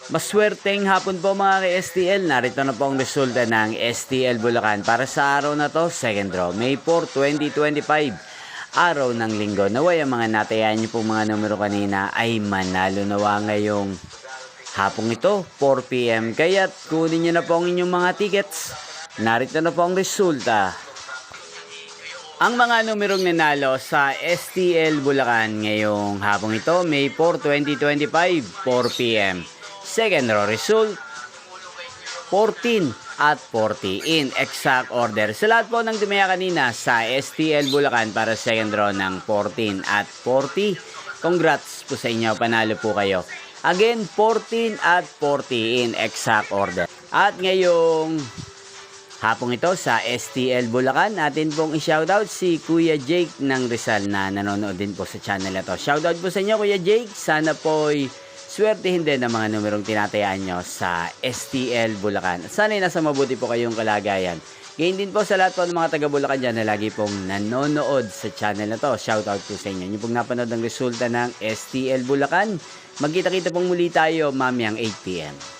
Maswerteng hapon po mga ka-STL. Narito na po ang resulta ng STL Bulacan para sa araw na to, second draw, May 4, 2025. Araw ng linggo. Naway ang mga natayan niyo pong mga numero kanina ay manalo nawa ngayong hapong ito, 4 p.m. Kaya't kunin niyo na po ang inyong mga tickets. Narito na po ang resulta. Ang mga numerong nanalo sa STL Bulacan ngayong hapong ito, May 4, 2025, 4 p.m. Second row result, 14 at 40 in exact order. Sa lahat po ng dumaya kanina sa STL Bulacan para second row ng 14 at 40, congrats po sa inyo, panalo po kayo. Again, 14 at 40 in exact order. At ngayong hapong ito sa STL Bulacan, natin pong i-shoutout si Kuya Jake ng Rizal na nanonood din po sa channel na to. Shoutout po sa inyo Kuya Jake, sana po'y swertihin din ang mga numerong tinatayaan nyo sa STL Bulacan. At sana'y nasa mabuti po kayong kalagayan. Gayon din po sa lahat po ng mga taga Bulacan dyan na lagi pong nanonood sa channel na to. Shoutout po sa inyo. Yung pong napanood ng resulta ng STL Bulacan. Magkita-kita pong muli tayo mamayang 8 p.m.